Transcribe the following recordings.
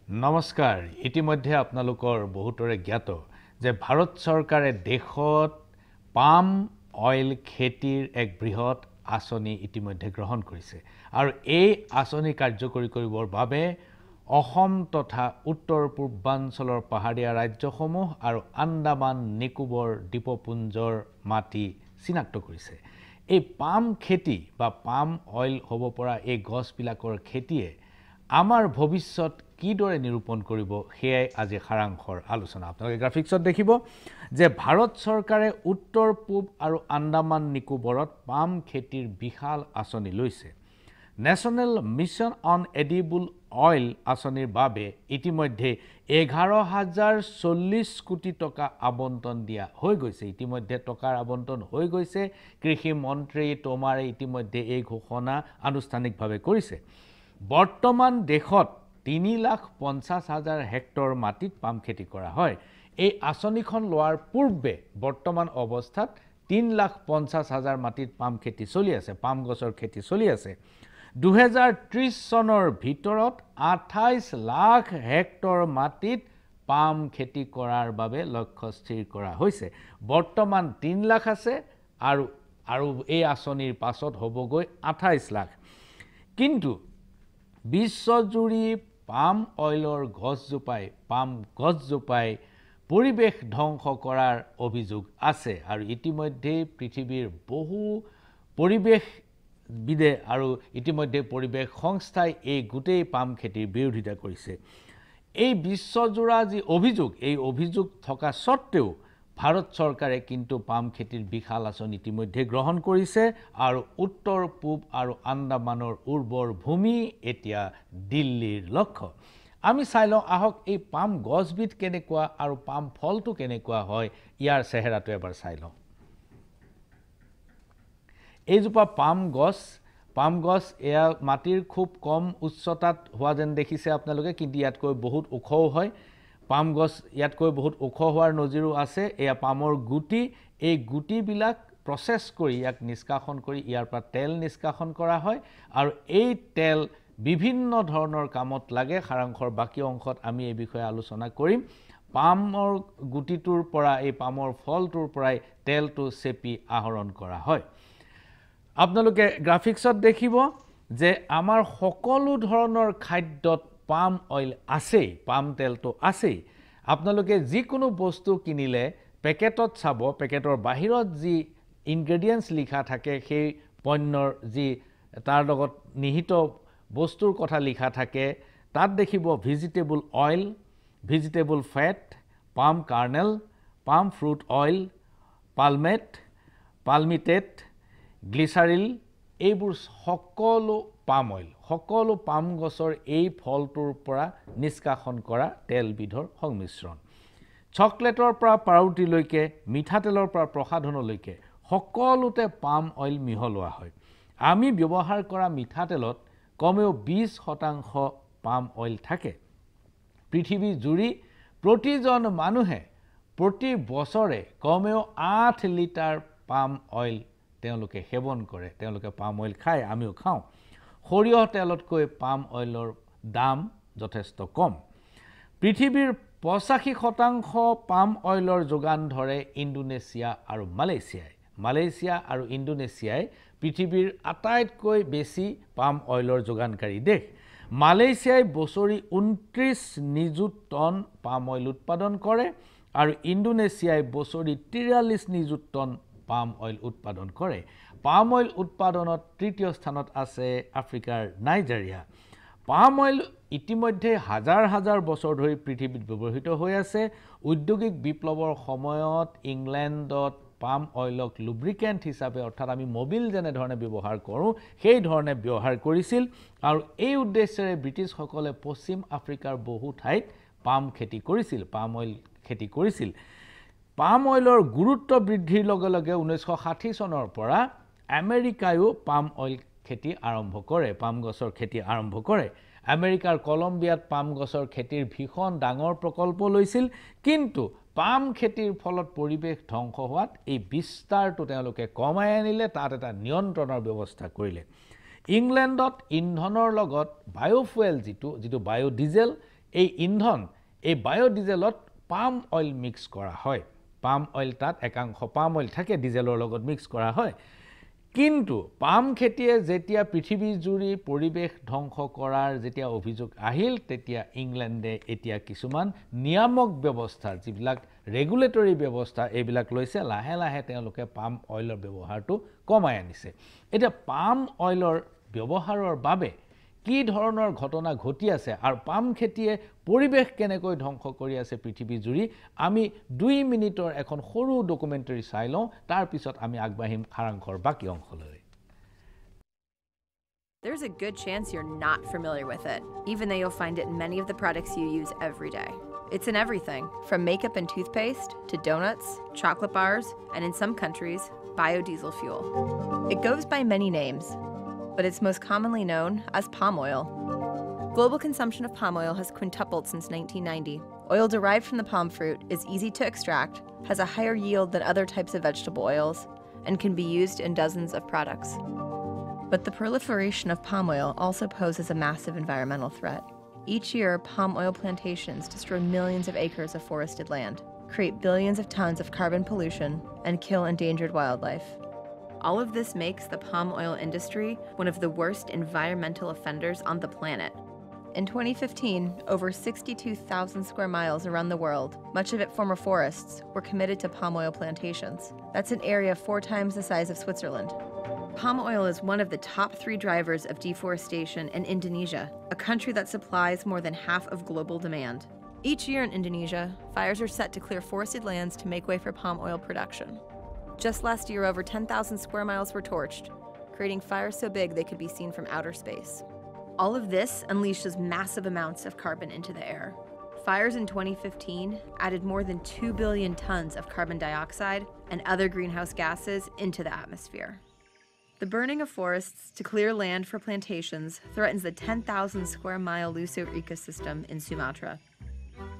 নমস্কাৰ ইতিমধ্যে আপোনালোকৰ বহুতৰে জ্ঞাত যে ভাৰত চৰকাৰে দেশত পাম অইল খেতিৰ এক বৃহৎ আঁচনি ইতিমধ্যে গ্ৰহণ কৰিছে আৰু এই আঁচনি কাৰ্যকৰী কৰিবৰ বাবে অসম তথা উত্তৰ পূৰ্বাঞ্চলৰ পাহাৰীয়া ৰাজ্যসমূহ আৰু আন্দামান নিকোবৰ দ্বীপপুঞ্জৰ মাটি চিনাক্ত কৰিছে এই পাম খেতি বা পাম অইল হ'ব পৰা এই গছবিলাকৰ খেতিয়ে আমাৰ ভৱিষ্যত কিদৰে নিৰূপণ কৰিব সেয়াই আজি সাৰাংশৰ আলোচনা আপোনালোকে গ্ৰাফিক্সত দেখিব যে ভাৰত চৰকাৰে উত্তৰ পূব আৰু আন্দামান নিকোবৰত পাম খেতিৰ বিশাল আঁচনি লৈছে national mission on edible oil আঁচনিৰ বাবে ইতিমধ্যে 11,040 কোটি টকা আবণ্টন দিয়া হৈ গৈছে ইতিমধ্যে টকাৰ আবণ্টন হৈ গৈছে কৃষি মন্ত্ৰী টোমাৰে ইতিমধ্যে এই ঘোষণা আনুষ্ঠানিকভাৱে কৰিছে বৰ্তমান দেশত 3,50,000 হেক্টৰ মাটিত পাম খেতি কৰা হয় এই আঁচনিখন লোৱাৰ পূৰ্বে বৰ্তমান অৱস্থাত 3,50,000 মাটিত পাম খেতি চলি আছে পাম গছৰ খেতি চলি আছে 2030 চনৰ ভিতৰত 28 লাখ হেক্টৰ মাটিত পাম খেতি কৰাৰ বাবে লক্ষ্য স্থিৰ কৰা হৈছে বৰ্তমান 3 লাখ আছে আৰু এই আঁচনিৰ পাছত হ'বগৈ 28 লাখ কিন্তু বিশ্বজুৰি পাম অইলৰ পাম গছজোপাই পৰিৱেশ ধ্বংস কৰাৰ অভিযোগ আছে আৰু ইতিমধ্যে পৃথিৱীৰ বহু পৰিৱেশবিদে আৰু ইতিমধ্যে পৰিৱেশ সংস্থাই এই গোটেই পাম খেতিৰ বিৰোধিতা কৰিছে এই বিশ্বজোৰা যি অভিযোগ এই অভিযোগ থকা সত্ত্বেও ভাৰত চৰকাৰে কিন্তু পাম খেতিৰ বিশাল আঁচনি ইতিমধ্যে গ্ৰহণ কৰিছে আৰু উত্তৰ পূব আৰু আন্দামানৰ উৰ্বৰ ভূমি এতিয়া দিল্লীৰ লক্ষ্য আমি চাই লওঁ আহক এই পাম গছবিধ কেনেকুৱা আৰু পাম ফলটো কেনেকুৱা হয় ইয়াৰ চেহেৰাটো এবাৰ চাই লওঁ এইজোপা পাম গছ এয়া মাটিৰ খুব কম উচ্চতাত হোৱা যেন দেখিছে আপোনালোকে কিন্তু ইয়াতকৈ বহুত ওখও হয় পাম গছ ইয়াতকৈ বহুত ওখ হোৱাৰ নজিৰো আছে এয়া পামৰ গুটি এই গুটিবিলাক প্ৰসেস কৰি ইয়াক নিষ্কাশন কৰি ইয়াৰ পৰা তেল নিষ্কাশন কৰা হয় আৰু এই তেল বিভিন্ন ধৰণৰ কামত লাগে সাৰাংশৰ বাকি অংশত আমি এই বিষয়ে আলোচনা কৰিম পামৰ গুটিটোৰ পৰা এই পামৰ ফলটোৰ পৰাই তেলটো চেপি আহৰণ কৰা হয় আপোনালোকে গ্ৰাফিক্সত দেখিব যে আমাৰ সকলো ধৰণৰ খাদ্যত পাম অইল আছে পাম তেলটো আছে আপোনালোকে যিকোনো বস্তু কিনিলে পেকেটত চাব পেকেটৰ বাহিৰত যি ইনগ্ৰেডিয়েন্টস লিখা থাকে সেই পণ্যৰ যি তাৰ লগত নিহিত বস্তুৰ কথা লিখা থাকে তাত দেখিব ভেজিটেবল অইল ভেজিটেবল ফেট পাম কাৰ্নেল পাম ফ্ৰুট অইল পালমিটেট গ্লিচাৰিল এইবোৰ সকলো পাম গছৰ এই ফলটোৰ পৰা নিষ্কাশন কৰা তেলবিধৰ সংমিশ্ৰণ চকলেটৰ পৰা পাউৰুটিলৈকে মিঠাতেলৰ পৰা প্ৰসাধনলৈকে সকলোতে পাম অইল মিহলোৱা হয় আমি ব্যৱহাৰ কৰা মিঠাতেলত কমেও 20% পাম অইল থাকে পৃথিৱী জুৰি প্ৰতিজন মানুহে প্ৰতি বছৰে কমেও 8 লিটাৰ পাম অইল তেওঁলোকে সেৱন কৰে তেওঁলোকে পাম অইল খায় আমিও খাওঁ সৰিয়হ তেলতকৈ পাম অইলৰ দাম যথেষ্ট কম পৃথিৱীৰ 85% পাম অইলৰ যোগান ধৰে ইণ্ডোনেছিয়া আৰু মালয়েছিয়া আৰু ইণ্ডোনেছিয়াই পৃথিৱীৰ আটাইতকৈ বেছি পাম অইলৰ যোগানকাৰী দেশ মালয়েছিয়াই বছৰি 29 নিযুত টন পাম অইল উৎপাদন কৰে আৰু ইণ্ডোনেছিয়াই বছৰি 43 নিযুত টন পাম অইল উৎপাদন কৰে পাম অইল উৎপাদনত তৃতীয় স্থানত আছে আফ্ৰিকাৰ নাইজেৰিয়া পাম অইল ইতিমধ্যে হাজাৰ বছৰ ধৰি পৃথিৱীত ব্যৱহৃত হৈ আছে ঔদ্যোগিক বিপ্লৱৰ সময়ত ইংলেণ্ডত পাম অইলক লুব্ৰিকেন্ট হিচাপে অৰ্থাৎ আমি মোবিল যেনে ধৰণে ব্যৱহাৰ কৰোঁ সেই ধৰণে ব্যৱহাৰ কৰিছিল আৰু এই উদ্দেশ্যেৰে ব্ৰিটিছসকলে পশ্চিম আফ্ৰিকাৰ বহু ঠাইত পাম খেতি কৰিছিল পাম অইলৰ গুৰুত্ব বৃদ্ধিৰ লগে লগে 1960 চনৰ পৰা আমেৰিকায়ো পাম অইল খেতি আৰম্ভ কৰে পাম গছৰ খেতি আৰম্ভ কৰে আমেৰিকাৰ কলম্বিয়াত পাম গছৰ খেতিৰ ভীষণ ডাঙৰ প্ৰকল্প লৈছিল কিন্তু পাম খেতিৰ ফলত পৰিৱেশ ধ্বংস হোৱাত এই বিস্তাৰটো তেওঁলোকে কমাই আনিলে তাত এটা নিয়ন্ত্ৰণৰ ব্যৱস্থা কৰিলে ইংলেণ্ডত ইন্ধনৰ লগত বায়োফুয়েল যিটো বায়োডিজেল এই ইন্ধন এই বায়োডিজেলত পাম অইল মিক্স কৰা হয় পাম অইল তাত একাংশ পাম অইল থাকে ডিজেলৰ লগত মিক্স কৰা হয় কিন্তু পাম খেতিয়ে যেতিয়া পৃথিৱী জুৰি পৰিৱেশ ধ্বংস কৰাৰ যেতিয়া অভিযোগ আহিল তেতিয়া ইংলেণ্ডে এতিয়া কিছুমান নিয়ামক ব্যৱস্থা যিবিলাক ৰেগুলেটৰী ব্যৱস্থা এইবিলাক লৈছে লাহে লাহে তেওঁলোকে পাম অইলৰ ব্যৱহাৰটো কমাই আনিছে এতিয়া পাম অইলৰ ব্যৱহাৰৰ বাবে কি ধৰণৰ ঘটনা ঘটি আছে আৰু পাম খেতিয়ে পৰিৱেশ কেনেকৈ ধ্বংস কৰি আছে পৃথিৱী জুৰি আমি 2 মিনিটৰ এখন সৰু ডকুমেণ্টাৰী চাই লওঁ তাৰ পিছত আমি আগবাঢ়িম সাৰাংশৰ বাকি অংশলৈ There's a good chance you're not familiar with it, even though you'll find it in many of the products you use every day. It's in everything, from makeup and toothpaste to donuts, chocolate bars, and in some countries, biodiesel fuel. It goes by many names, but it's most commonly known as palm oil. Global consumption of palm oil has quintupled since 1990. Oil derived from the palm fruit is easy to extract, has a higher yield than other types of vegetable oils, and can be used in dozens of products. But the proliferation of palm oil also poses a massive environmental threat. Each year, palm oil plantations destroy millions of acres of forested land, create billions of tons of carbon pollution, and kill endangered wildlife. All of this makes the palm oil industry one of the worst environmental offenders on the planet. In 2015, over 62,000 square miles around the world, much of it former forests, were committed to palm oil plantations. That's an area 4 times the size of Switzerland. Palm oil is one of the top 3 drivers of deforestation in Indonesia, a country that supplies more than half of global demand. Each year in Indonesia, fires are set to clear forested lands to make way for palm oil production. Just last year, over 10,000 square miles were torched, creating fires so big they could be seen from outer space. All of this unleashes massive amounts of carbon into the air. Fires in 2015 added more than 2 billion tons of carbon dioxide and other greenhouse gases into the atmosphere. The burning of forests to clear land for plantations threatens the 10,000 square mile Luso ecosystem in Sumatra,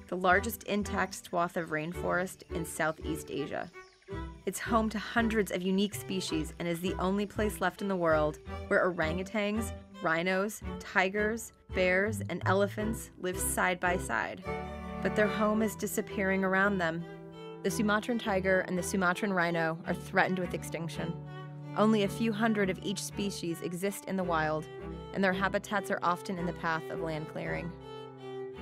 the largest intact swath of rainforest in Southeast Asia. It's home to hundreds of unique species and is the only place left in the world where orangutans, rhinos, tigers, bears, and elephants live side by side. But their home is disappearing around them. The Sumatran tiger and the Sumatran rhino are threatened with extinction. Only a few hundred of each species exist in the wild, and their habitats are often in the path of land clearing.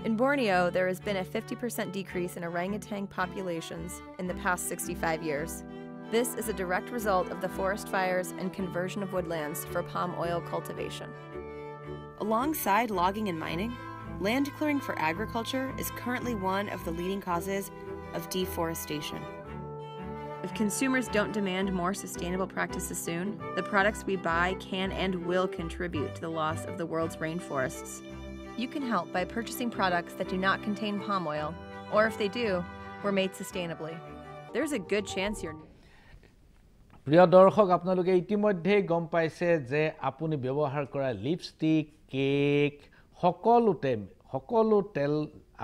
In Borneo, there has been a 50% decrease in orangutan populations in the past 65 years. This is a direct result of the forest fires and conversion of woodlands for palm oil cultivation. Alongside logging and mining, land clearing for agriculture is currently one of the leading causes of deforestation. If consumers don't demand more sustainable practices soon, the products we buy can and will contribute to the loss of the world's rainforests. You can help by purchasing products that do not contain palm oil, or if they do, were made sustainably. There's a good chance you're... প্ৰিয় দৰ্শক আপোনালোকে ইতিমধ্যে গম পাইছে যে আপুনি ব্যৱহাৰ কৰা লিপষ্টিক কেক সকলো তেল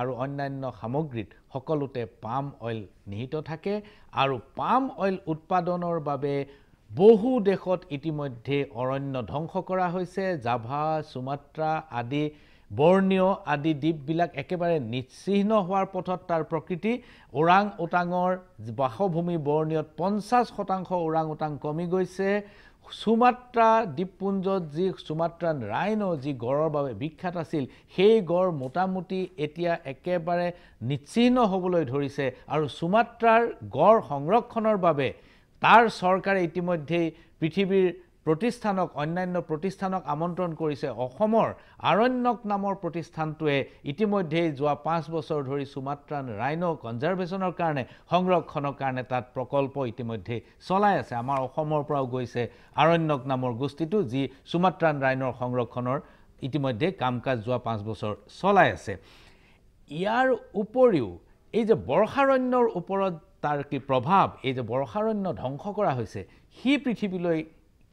আৰু অন্যান্য সামগ্ৰীত সকলোতে পাম অইল নিহিত থাকে আৰু পাম অইল উৎপাদনৰ বাবে বহু দেশত ইতিমধ্যে অৰণ্য ধ্বংস কৰা হৈছে জাভা সুমাত্ৰা আদি বৰ্ণিয় আদি দ্বীপবিলাক একেবাৰে নিশ্চিহ্ন হোৱাৰ পথত তাৰ প্ৰকৃতি ওৰাং ওটাঙৰ বাসভূমি বৰ্ণিয়ত 50% ওৰাং ওটাং কমি গৈছে সুমাত্ৰা দ্বীপপুঞ্জত যি সুমাত্ৰান ৰাইনো যি গড়ৰ বাবে বিখ্যাত আছিল সেই গড় মোটামুটি এতিয়া একেবাৰে নিশ্চিহ্ন হ'বলৈ ধৰিছে আৰু সুমাত্ৰাৰ গড় সংৰক্ষণৰ বাবে তাৰ চৰকাৰে ইতিমধ্যে পৃথিৱীৰ প্ৰতিষ্ঠানক অন্যান্য প্ৰতিষ্ঠানক আমন্ত্ৰণ কৰিছে অসমৰ আৰণ্যক নামৰ প্ৰতিষ্ঠানটোৱে ইতিমধ্যে যোৱা 5 বছৰ ধৰি সুমাত্ৰান ৰাইনো কনজাৰভেশ্যনৰ কাৰণে সংৰক্ষণৰ কাৰণে তাত প্ৰকল্প ইতিমধ্যে চলাই আছে আমাৰ অসমৰ পৰাও গৈছে আৰণ্যক নামৰ গোষ্ঠীটো যি সুমাত্ৰান ৰাইনৰ সংৰক্ষণৰ ইতিমধ্যে কামকাজ যোৱা 5 বছৰ চলাই আছে ইয়াৰ উপৰিও এই যে বৰ্ষাৰণ্যৰ ওপৰত তাৰ কি প্ৰভাৱ এই যে বৰ্ষাৰণ্য ধ্বংস কৰা হৈছে হি পৃথিৱীলৈ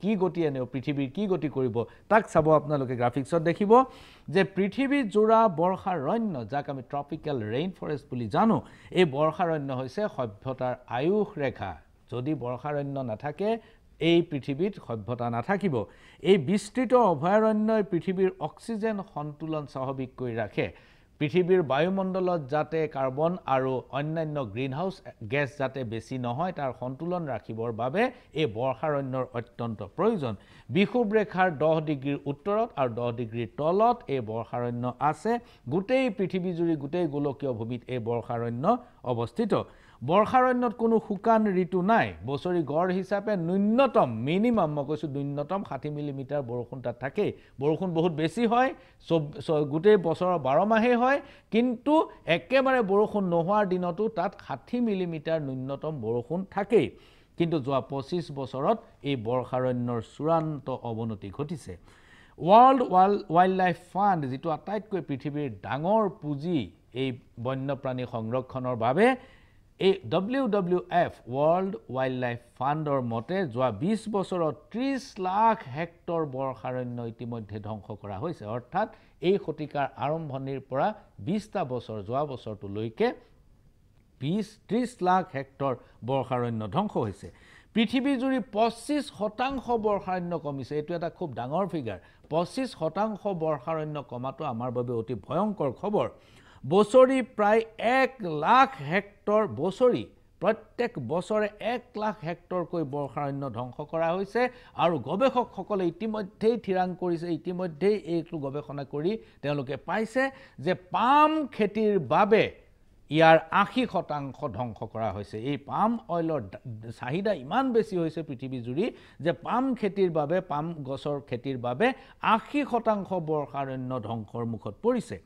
কি গতি আনে পৃথিৱীৰ কি গতি কৰিব তাক চাব আপোনালোকে গ্ৰাফিক্সত দেখিব যে পৃথিৱী জোৰা বৰ্ষাৰণ্য যাক আমি ট্ৰপিক্যাল ৰেইন ফৰেষ্ট বুলি জানো এই বৰ্ষাৰণ্য হৈছে সভ্যতাৰ আয়ুষ ৰেখা যদি বৰ্ষাৰণ্য নাথাকে এই পৃথিৱীত সভ্যতা নাথাকিব এই বিস্তৃত অভয়াৰণ্যই পৃথিৱীৰ অক্সিজেন সন্তুলন স্বাভাৱিক কৰি ৰাখে পৃথিৱীৰ বায়ুমণ্ডলত যাতে কাৰ্বন আৰু অন্যান্য গ্ৰীণহাউছ গেছ যাতে বেছি নহয় তাৰ সন্তুলন ৰাখিবৰ বাবে এই বৰ্ষাৰণ্যৰ অত্যন্ত প্ৰয়োজন বিষুৱ ৰেখাৰ 10 ডিগ্ৰীৰ উত্তৰত আৰু 10 ডিগ্ৰীৰ তলত এই বৰ্ষাৰণ্য আছে গোটেই পৃথিৱী জুৰি গোটেই গোলকীয় ভূমিত এই বৰ্ষাৰণ্য অৱস্থিত বৰ্ষাৰণ্যত কোনো শুকান ঋতু নাই বছৰি গড় হিচাপে ন্যূনতম মিনিমাম মই কৈছো ন্যূনতম 60 মিলিমিটাৰ বৰষুণ তাত থাকে বৰষুণ বহুত বেছি হয় গোটেই বছৰৰ 12 মাহে হয় কিন্তু একেবাৰে বৰষুণ নোহোৱাৰ দিনতো তাত 60 মিলিমিটাৰ ন্যূনতম বৰষুণ থাকে কিন্তু যোৱা 25 বছৰত এই বৰ্ষাৰণ্যৰ চূড়ান্ত অৱনতি ঘটিছে World Wildlife Fund যেটো আটাইতকৈ পৃথিৱীৰ ডাঙৰ পুঁজি এই বন্যপ্ৰাণী সংৰক্ষণৰ বাবে এই WWF World Wildlife Fundৰ মতে যোৱা 20 বছৰত 30 লাখ হেক্টৰ বৰ্ষাৰণ্য ইতিমধ্যে ধ্বংস কৰা হৈছে অৰ্থাৎ এই শতিকাৰ আৰম্ভণিৰ পৰা 20টা বছৰ যোৱা বছৰটোলৈকে 20-30 লাখ হেক্টৰ বৰ্ষাৰণ্য ধ্বংস হৈছে পৃথিৱী জুৰি 25% বৰ্ষাৰণ্য কমিছে এটো এটা খুব ডাঙৰ ফিগাৰ 25% বৰ্ষাৰণ্য কমাটো আমাৰ বাবে অতি ভয়ংকৰ খবৰ বছৰি প্ৰায় 1 লাখ হেক্টৰ বছৰি প্ৰত্যেক বছৰে 1 লাখ হেক্টৰ কৈ বৰ্ষাৰণ্য ধ্বংস কৰা হৈছে আৰু গৱেষকসকলে ইতিমধ্যে থিৰাং কৰিছে ইতিমধ্যে এইটো গৱেষণা কৰি তেওঁলোকে পাইছে যে পাম খেতিৰ বাবে ইয়াৰ 80% ধ্বংস কৰা হৈছে এই পাম অইলৰ চাহিদা ইমান বেছি হৈছে পৃথিৱী জুৰি যে পাম খেতিৰ বাবে পাম গছৰ খেতিৰ বাবে 80% বৰ্ষাৰণ্য ধ্বংসৰ মুখত পৰিছে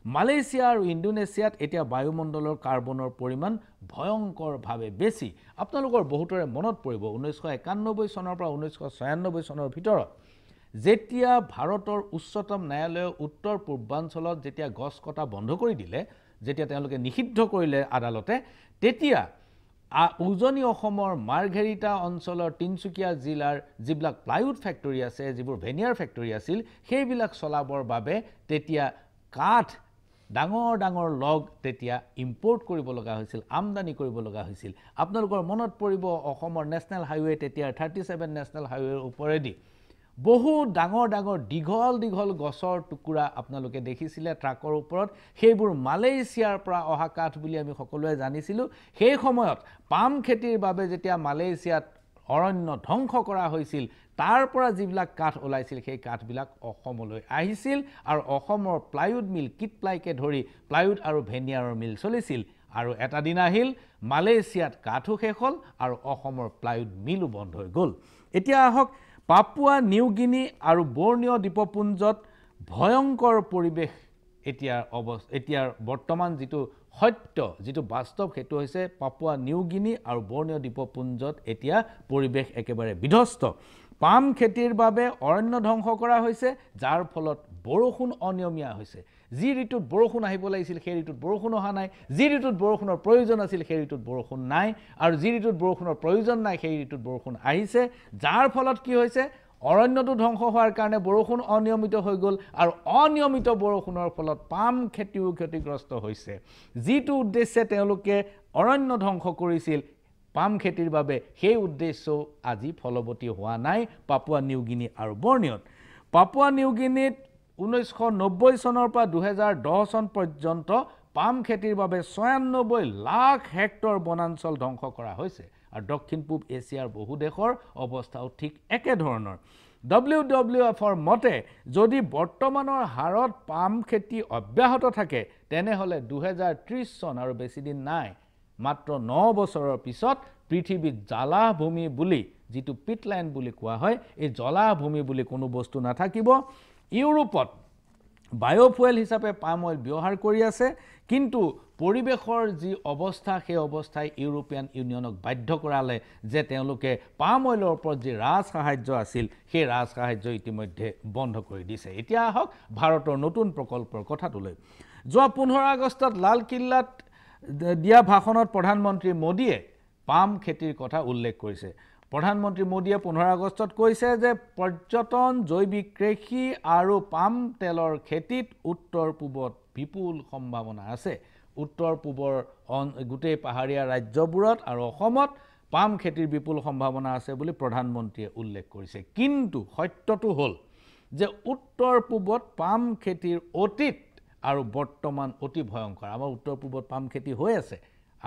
মালয়েছিয়া আৰু ইণ্ডোনেছিয়াত এতিয়া বায়ুমণ্ডলৰ কাৰ্বনৰ পৰিমাণ ভয়ংকৰভাৱে বেছি আপোনালোকৰ বহুতৰে মনত পৰিব 1991 চনৰ পৰা 1996 চনৰ ভিতৰত যেতিয়া ভাৰতৰ উচ্চতম ন্যায়ালয়ে উত্তৰ পূৰ্বাঞ্চলত যেতিয়া গছ কটা বন্ধ কৰি দিলে যেতিয়া তেওঁলোকে নিষিদ্ধ কৰিলে আদালতে তেতিয়া উজনি অসমৰ মাৰ্ঘেৰিটা অঞ্চলৰ তিনচুকীয়া জিলাৰ যিবিলাক প্লাইউড ফেক্টৰী আছে যিবোৰ ভেনিয়াৰ ফেক্টৰী আছিল সেইবিলাক চলাবৰ বাবে তেতিয়া কাঠ ডাঙৰ ডাঙৰ লগ তেতিয়া ইম্পোৰ্ট কৰিব লগা হৈছিল আমদানি কৰিব লগা হৈছিল আপোনালোকৰ মনত পৰিব অসমৰ নেশনেল হাইৱে তেতিয়া 37 নেশনেল হাইৱেৰ ওপৰেদি বহু ডাঙৰ ডাঙৰ দীঘল গছৰ টুকুৰা আপোনালোকে দেখিছিলে ট্ৰাকৰ ওপৰত সেইবোৰ মালয়েছিয়াৰ পৰা অহা কাঠ বুলি আমি সকলোৱে জানিছিলো সেই সময়ত পাম খেতিৰ বাবে যেতিয়া মালয়েছিয়াত অৰণ্য ধ্বংস কৰা হৈছিল তাৰ পৰা যিবিলাক কাঠ ওলাইছিল সেই কাঠবিলাক অসমলৈ আহিছিল আৰু অসমৰ প্লাইউড মিল কিট প্লাইকে ধৰি প্লাইউড আৰু ভেনিয়াৰৰ মিল চলিছিল আৰু এটা দিন আহিল মালয়েছিয়াত কাঠো শেষ হ'ল আৰু অসমৰ প্লাইউড মিলো বন্ধ হৈ গ'ল এতিয়া আহক পাপুয়া নিউ গিনি আৰু বৰ্নিও দ্বীপপুঞ্জত ভয়ংকৰ পৰিবেশ এতিয়াৰ বৰ্তমান যেটো সত্য যেটো বাস্তৱ হেতু হৈছে পাপুয়া নিউ গিনি আৰু বৰ্নিও দ্বীপপুঞ্জত এতিয়া পৰিবেশ একেবাৰে বিধ্বস্ত পাম খেতিৰ বাবে অৰণ্য ধ্বংস কৰা হৈছে যাৰ ফলত বৰষুণ অনিয়মীয়া হৈছে যি ঋতুত বৰষুণ আহিব লাগিছিল সেই ঋতুত বৰষুণ অহা নাই যি ঋতুত বৰষুণৰ প্ৰয়োজন আছিল সেই ঋতুত বৰষুণ নাই আৰু যি ঋতুত বৰষুণৰ প্ৰয়োজন নাই সেই ঋতুত বৰষুণ আহিছে যাৰ ফলত কি হৈছে অৰণ্যটো ধ্বংস হোৱাৰ কাৰণে বৰষুণ অনিয়মিত হৈ গ'ল আৰু অনিয়মিত বৰষুণৰ ফলত পাম খেতিও ক্ষতিগ্ৰস্ত হৈছে যিটো উদ্দেশ্যে তেওঁলোকে অৰণ্য ধ্বংস কৰিছিল পাম খেতিৰ বাবে সেই উদ্দেশ্য আজি ফলবতী হোৱা নাই পাপুয়া নিউ গিনি আৰু বৰ্নিওত পাপুয়া নিউ গিনিত 1990 চনৰ পৰা 2010 চন পৰ্যন্ত পাম খেতিৰ বাবে 96 লাখ হেক্টৰ বনাঞ্চল ধ্বংস কৰা হৈছে আৰু দক্ষিণ পূব এছিয়াৰ বহু দেশৰ অৱস্থাও ঠিক একে ধৰণৰ WWFৰ মতে যদি বৰ্তমানৰ হাৰত পাম খেতি অব্যাহত থাকে তেনেহলে 2030 চন আৰু বেছি দিন নাই মাত্ৰ 9 বছৰৰ পিছত পৃথিৱীত জলাভূমি বুলি যেটো পিটল্যান্ড বুলি কোৱা হয় এই জলাভূমি বুলি কোনো বস্তু নাথাকিব ইউৰোপত বায়োফুয়েল হিচাপে পাম অইল ব্যৱহাৰ কৰি আছে কিন্তু পৰিবেশৰ যি অৱস্থা সেই অৱস্থাই ইউৰোপিয়ান ইউনিয়নক বাধ্য কৰালে যে তেওঁলোকে পাম অইলৰ ওপৰত যি ৰাজ সাহায্য আছিল সেই ৰাজ সাহায্য ইতিমধ্যে বন্ধ কৰি দিছে এতিয়া আহক ভাৰতৰ নতুন প্ৰকল্পৰ কথাটোলৈ যোৱা 15 আগষ্টত লালকিল্লাত দিয়া ভাষণত প্ৰধানমন্ত্ৰী মোদীয়ে পাম খেতিৰ কথা উল্লেখ কৰিছে প্ৰধানমন্ত্ৰী মোদীয়ে 15 আগষ্টত কৈছে যে পৰ্যটন জৈৱিক কৃষি আৰু পাম তেলৰ খেতিত উত্তৰ পূবত বিপুল সম্ভাৱনা আছে উত্তৰ পূবৰ গোটেই পাহাৰীয়া ৰাজ্যবোৰত আৰু অসমত পাম খেতিৰ বিপুল সম্ভাৱনা আছে বুলি প্ৰধানমন্ত্ৰীয়ে উল্লেখ কৰিছে কিন্তু সত্যটো হ'ল যে উত্তৰ পূবত পাম খেতিৰ অতীত আৰু বৰ্তমান অতি ভয়ংকৰ আমাৰ উত্তৰ পূবত পাম খেতি হৈ আছে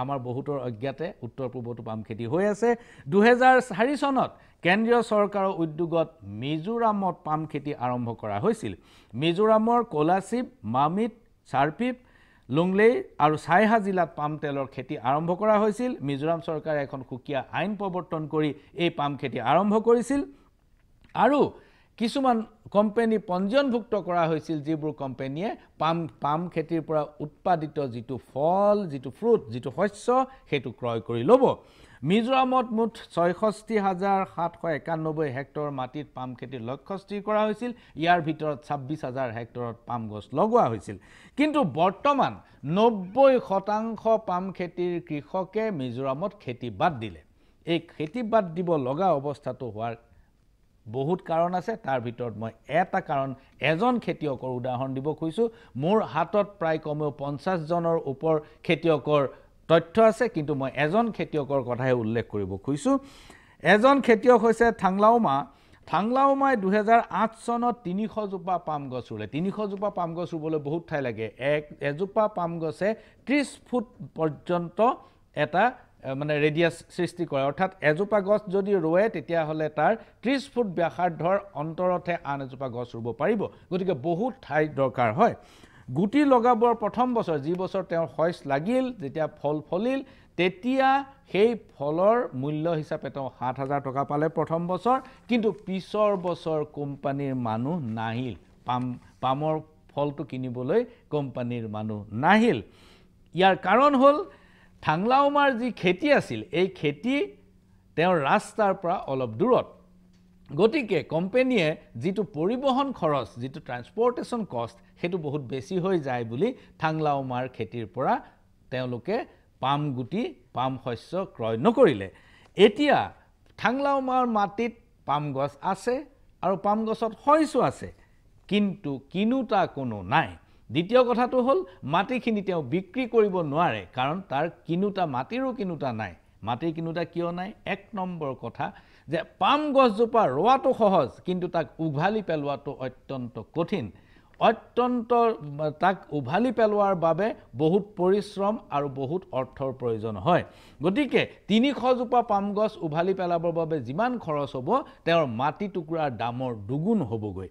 আমাৰ বহুতৰ অজ্ঞাতে উত্তৰ পূবতো পাম খেতি হৈ আছে 2004 চনত কেন্দ্ৰীয় চৰকাৰৰ উদ্যোগত মিজোৰামত পাম খেতি আৰম্ভ কৰা হৈছিল মিজোৰামৰ কোলাশিব মামিত চাৰপিপ লুংলেই আৰু সাইহা জিলাত পাম তেলৰ খেতি আৰম্ভ কৰা হৈছিল মিজোৰাম চৰকাৰে এখন সুকীয়া আইন প্ৰৱৰ্তন কৰি এই পাম খেতি আৰম্ভ কৰিছিল আৰু কিছুমান কোম্পানী পঞ্জীয়নভুক্ত কৰা হৈছিল যিবোৰ কোম্পানীয়ে পাম খেতিৰ পৰা উৎপাদিত যিটো ফল যিটো ফ্ৰুট যিটো শস্য হেতু ক্ৰয় কৰি ল'ব মিজোৰামত মুঠ ৬৬,৭৯১ হেক্টৰ মাটিত পাম খেতিৰ লক্ষ্য স্থিৰ কৰা হৈছিল ইয়াৰ ভিতৰত ২৬,০০০ হেক্টৰত পাম গছ লগোৱা হৈছিল কিন্তু বৰ্তমান ৯০% পাম খেতিৰ কৃষকে মিজোৰামত খেতি বাদ দিলে এই খেতি বাদ দিব লগা অৱস্থাটো হোৱাৰ বহুত কাৰণ আছে তাৰ ভিতৰত মই এটা কাৰণ এজন খেতিয়কৰ উদাহৰণ দিব খুজিছো মোৰ হাতত প্ৰায় কমেও 50 জনৰ ওপৰ খেতিয়কৰ তথ্য আছে কিন্তু মই এজন খেতিয়কৰ কথাহে উল্লেখ কৰিব খুজিছো এজন খেতিয়ক হৈছে থাংলাওমাই 2008 চনত 300 জোপা পাম গছ ৰুলে 300 জোপা পাম গছ ৰুবলৈ বহুত ঠাই লাগে এজোপা পাম গছে 30 ফুট পৰ্যন্ত এটা মানে ৰেডিয়াস সৃষ্টি কৰে অৰ্থাৎ এজোপা গছ যদি ৰোৱে তেতিয়া হলে তাৰ 30 ফুট ব্যাসাৰ্ধৰ অন্তৰতে আন এজোপা গছ ৰুব পাৰিব গতিকে বহুত ঠাই দৰকাৰ হয় গুটি লগাবৰ প্ৰথম বছৰ যি বছৰ তেওঁৰ শস্য লাগিল যেতিয়া ফল ফলিল তেতিয়া সেই ফলৰ মূল্য হিচাপে তেওঁ ৭,০০০ টকা পালে প্ৰথম বছৰ কিন্তু পিছৰ বছৰ কোম্পানীৰ মানুহ নাহিল পামৰ ফলটো কিনিবলৈ কোম্পানীৰ মানুহ নাহিল ইয়াৰ কাৰণ হ'ল থাংলাওমাৰ যি খেতি আছিল এই খেতি তেওঁৰ ৰাস্তাৰ পৰা অলপ দূৰত গতিকে কোম্পানীয়ে যিটো পৰিবহন খৰচ যিটো ট্ৰান্সপৰ্টেশন কষ্ট হেতু বহুত বেছি হৈ যায় বুলি থাংলাওমাৰ খেতিৰ পৰা তেওঁলোকে পাম গুটি পাম শস্য ক্ৰয় নকৰিলে এতিয়া থাংলাওমাৰ মাটিত পাম গছ আছে আৰু পাম গছত শস্য আছে কিন্তু কিনুতা কোনো নাই দ্বিতীয় কথাটো হ'ল মাটিখিনি তেওঁ বিক্ৰী কৰিব নোৱাৰে কাৰণ তাৰ কিনুতা মাটিৰো কিনুতা নাই মাটিৰ কিনুতা কিয় নাই এক নম্বৰ কথা যে পাম গছজোপা ৰোৱাটো সহজ কিন্তু তাক উভালি পেলোৱাটো অত্যন্ত কঠিন তাক উভালি পেলোৱাৰ বাবে বহুত পৰিশ্ৰম আৰু বহুত অৰ্থৰ প্ৰয়োজন হয় গতিকে ৩০০ জোপা পাম গছ উভালি পেলাবৰ বাবে যিমান খৰচ হ'ব তেওঁৰ মাটি টুকুৰাৰ দামৰ দুগুণ হ'বগৈ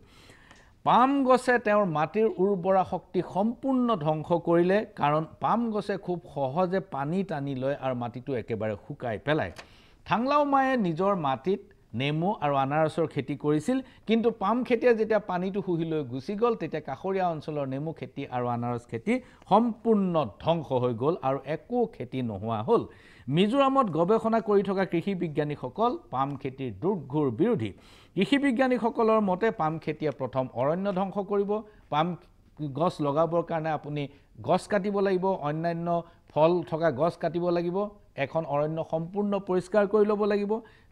পাম গছে তেওঁৰ মাটিৰ উৰ্বৰা শক্তি সম্পূৰ্ণ ধ্বংস কৰিলে কাৰণ পাম গছে খুব সহজে পানী টানি লয় আৰু মাটিটো একেবাৰে শুকাই পেলায় থাংলাওমায়ে নিজৰ মাটিত নেমু আৰু আনাৰসৰ খেতি কৰিছিল কিন্তু পাম খেতিয়ে যেতিয়া পানীটো শুহি লৈ গুচি গ'ল তেতিয়া কাষৰীয়া অঞ্চলৰ নেমু খেতি আৰু আনাৰস খেতি সম্পূৰ্ণ ধ্বংস হৈ গ'ল আৰু একো খেতি নোহোৱা হ'ল মিজোৰামত গৱেষণা কৰি থকা কৃষি বিজ্ঞানীসকল পাম খেতিৰ দুৰ্ঘোৰ বিৰোধী কৃষি বিজ্ঞানীসকলৰ মতে পাম খেতিয়ে প্ৰথম অৰণ্য ধ্বংস কৰিব পাম গছ লগাবৰ কাৰণে আপুনি গছ কাটিব লাগিব অন্যান্য ফল থকা গছ কাটিব লাগিব এখন অৰণ্য সম্পূৰ্ণ পৰিষ্কাৰ কৰি ল'ব লাগিব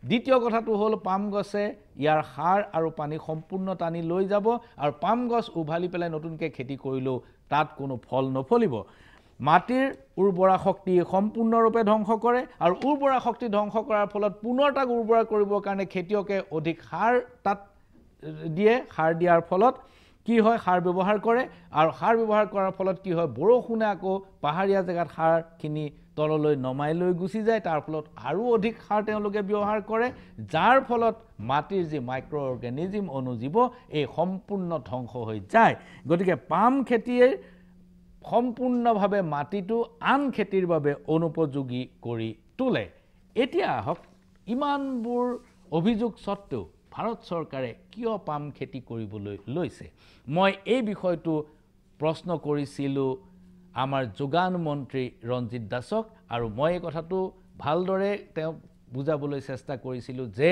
দ্বিতীয় কথাটো হ'ল পাম গছে ইয়াৰ সাৰ আৰু পানী সম্পূৰ্ণ টানি লৈ যাব আৰু পাম গছ উভালি পেলাই নতুনকৈ খেতি কৰিলেও তাত কোনো ফল নফলিব মাটিৰ উৰ্বৰা শক্তি সম্পূৰ্ণৰূপে ধ্বংস কৰে আৰু উৰ্বৰা শক্তি ধ্বংস কৰাৰ ফলত পুনৰ তাক উৰ্বৰা কৰিবৰ কাৰণে খেতিয়কে অধিক সাৰ তাত দিয়ে সাৰ দিয়াৰ ফলত কি হয় সাৰ ব্যৱহাৰ কৰে আৰু সাৰ ব্যৱহাৰ কৰাৰ ফলত কি হয় বৰষুণে আকৌ পাহাৰীয়া জেগাত সাৰখিনি তললৈ নমাই লৈ গুচি যায় তাৰ ফলত আৰু অধিক সাৰ তেওঁলোকে ব্যৱহাৰ কৰে যাৰ ফলত মাটিৰ যি মাইক্ৰ অৰ্গানিজম অনুজীৱ এই সম্পূৰ্ণ ধ্বংস হৈ যায় গতিকে পাম খেতিয়ে সম্পূৰ্ণভাৱে মাটিটো আন খেতিৰ বাবে অনুপযোগী কৰি তোলে এতিয়া আহক ইমানবোৰ অভিযোগ সত্ত্বেও ভাৰত চৰকাৰে কিয় পাম খেতি কৰিবলৈ লৈছে মই এই বিষয়টো প্ৰশ্ন কৰিছিলোঁ আমাৰ যোগান মন্ত্ৰী ৰঞ্জিত দাসক আৰু মই এই কথাটো ভালদৰে তেওঁ বুজাবলৈ চেষ্টা কৰিছিলোঁ যে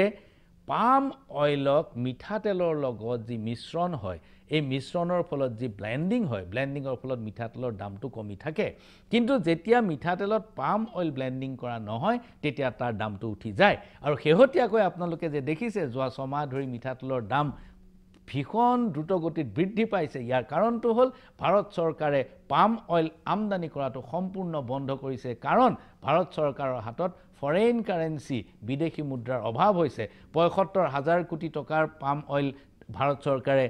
পাম অইলক মিঠাতেলৰ লগত যি মিশ্ৰণ হয় এই মিশ্ৰণৰ ফলত যি ব্লেন্ডিং হয় ব্লেন্ডিংৰ ফলত মিঠাতেলৰ দামটো কমি থাকে কিন্তু যেতিয়া মিঠাতেলত পাম অইল ব্লেন্ডিং কৰা নহয় তেতিয়া তাৰ দামটো উঠি যায় আৰু শেহতীয়াকৈ আপোনালোকে যে দেখিছে যোৱা 6 মাহ ধৰি মিঠাতেলৰ দাম ভীষণ দ্ৰুতগতিত বৃদ্ধি পাইছে ইয়াৰ কাৰণটো হ'ল ভাৰত চৰকাৰে পাম অইল আমদানি কৰাটো সম্পূৰ্ণ বন্ধ কৰিছে কাৰণ ভাৰত চৰকাৰৰ হাতত ফৰেইন কাৰেন্সি বিদেশী মুদ্ৰাৰ অভাৱ হৈছে ৭৫,০০০ কোটি টকাৰ পাম অইল ভাৰত চৰকাৰে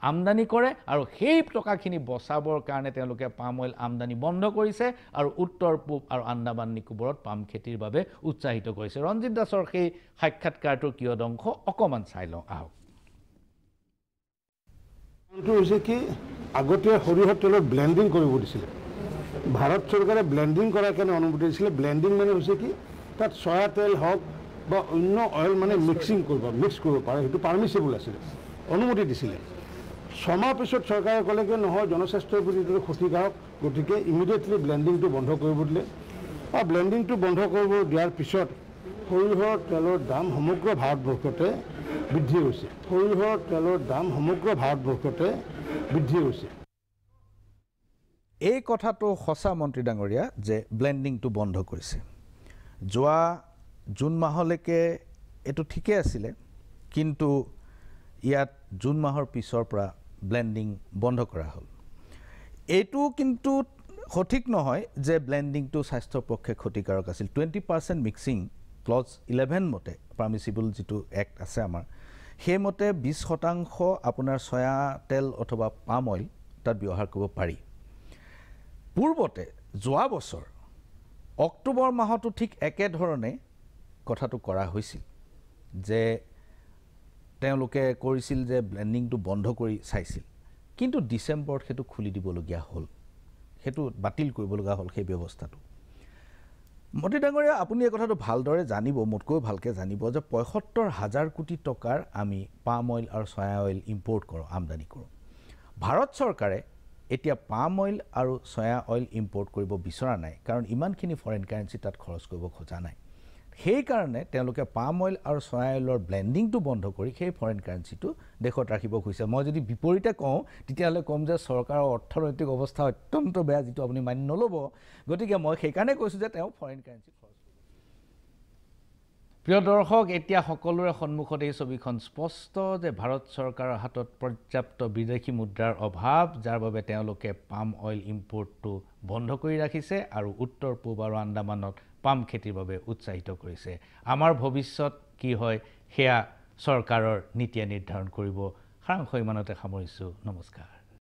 আমদানি কৰে আৰু সেই টকাখিনি বচাবৰ কাৰণে তেওঁলোকে পাম অইল আমদানি বন্ধ কৰিছে আৰু উত্তৰ পূব আৰু আন্দামান নিকোবৰত পাম খেতিৰ বাবে উৎসাহিত কৰিছে ৰঞ্জিত দাসৰ সেই সাক্ষাৎকাৰটোৰ কিয়দংশ অকমান চাই লওঁ আহক তো হৈছে কি আগতে সৰিয়হৰ তেলত ব্লেন্ডিং কৰিব দিছিলে ভাৰত চৰকাৰে ব্লেন্ডিং কৰাৰ কাৰণে অনুমতি দিছিলে ব্লেন্ডিং মানে হৈছে কি তাত সয়া তেল হওক বা অন্য অইল মানে মিক্স কৰিব পাৰে সেইটো পাৰমিছিবল আছিলে অনুমতি দিছিলে ছমাহ পিছত চৰকাৰে ক'লে যে নহয় জনস্বাস্থ্যৰ প্ৰতি এইটো ক্ষতিকাৰক গতিকে ইমিডিয়েটলি ব্লেন্ডিংটো বন্ধ কৰিব দিলে আৰু ব্লেন্ডিংটো বন্ধ কৰিব দিয়াৰ পিছত সৰিয়হৰ তেলৰ দাম সমগ্ৰ ভাৰতবৰ্ষতে বৃদ্ধি হৈছে সৰিয়হৰ তেলৰ দাম সমগ্ৰ ভাৰতবৰ্ষতে বৃদ্ধি হৈছে এই কথাটো সঁচা মন্ত্ৰী ডাঙৰীয়া যে ব্লেন্ডিংটো বন্ধ কৰিছে যোৱা জুন মাহলৈকে এইটো ঠিকে আছিলে কিন্তু ইয়াত জুন মাহৰ পিছৰ পৰা ব্লেন্ডিং বন্ধ কৰা হ'ল এইটো কিন্তু সঠিক নহয় যে ব্লেন্ডিংটো স্বাস্থ্যৰ পক্ষে ক্ষতিকাৰক আছিল 20% মিক্সিং ক্লজ 11 মতে পাৰমিছিবল যিটো এক্ট আছে আমাৰ সেইমতে 20% আপোনাৰ সয়া তেল অথবা পাম অইল তাত ব্যৱহাৰ কৰিব পাৰি পূৰ্বতে যোৱা বছৰ অক্টোবৰ মাহতো ঠিক একেধৰণে কথাটো কৰা হৈছিল যে তেওঁলোকে কৰিছিল যে ব্লেন্ডিংটো বন্ধ কৰি চাইছিল কিন্তু ডিসেম্বৰত সেইটো খুলি দিবলগীয়া হ'ল সেইটো বাতিল কৰিবলগা হ'ল সেই ব্যৱস্থাটো মন্ত্ৰী ডাঙৰীয়া আপুনি এই কথাটো ভালদৰে জানিব মোতকৈ ভালকৈ জানিব যে ৭৫,০০০ কোটি টকাৰ আমি পাম অইল আৰু সয়া অইল ইম্পৰ্ট কৰোঁ আমদানি কৰোঁ ভাৰত চৰকাৰে এতিয়া পাম অইল আৰু সয়া অইল ইম্পৰ্ট কৰিব বিচৰা নাই কাৰণ ইমানখিনি ফৰেন কাৰেন্সি তাত খৰচ কৰিব খোজা নাই সেই কাৰণে তেওঁলোকে পাম অইল আৰু সয়া অইলৰ ব্লেন্ডিংটো বন্ধ কৰি সেই ফৰেন কাৰেন্সিটো দেশত ৰাখিব খুজিছে মই যদি বিপৰীতে কওঁ তেতিয়াহ'লে কম যে চৰকাৰৰ অৰ্থনৈতিক অৱস্থা অত্যন্ত বেয়া যিটো আপুনি মানি নল'ব গতিকে মই সেইকাৰণে কৈছোঁ যে তেওঁ ফৰেন কাৰেন্সি খৰচ কৰিব প্ৰিয় দৰ্শক এতিয়া সকলোৰে সন্মুখত এই ছবিখন স্পষ্ট যে ভাৰত চৰকাৰৰ হাতত পৰ্যাপ্ত বিদেশী মুদ্ৰাৰ অভাৱ যাৰ বাবে তেওঁলোকে পাম অইল ইম্পৰ্টটো বন্ধ কৰি ৰাখিছে আৰু উত্তৰ পূব আৰু আন্দামানত পাম খেতিৰ বাবে উৎসাহিত কৰিছে আমাৰ ভৱিষ্যত কি হয় সেয়া চৰকাৰৰ নীতিয়ে নিৰ্ধাৰণ কৰিব সাৰাংশ ইমানতে সামৰিছোঁ নমস্কাৰ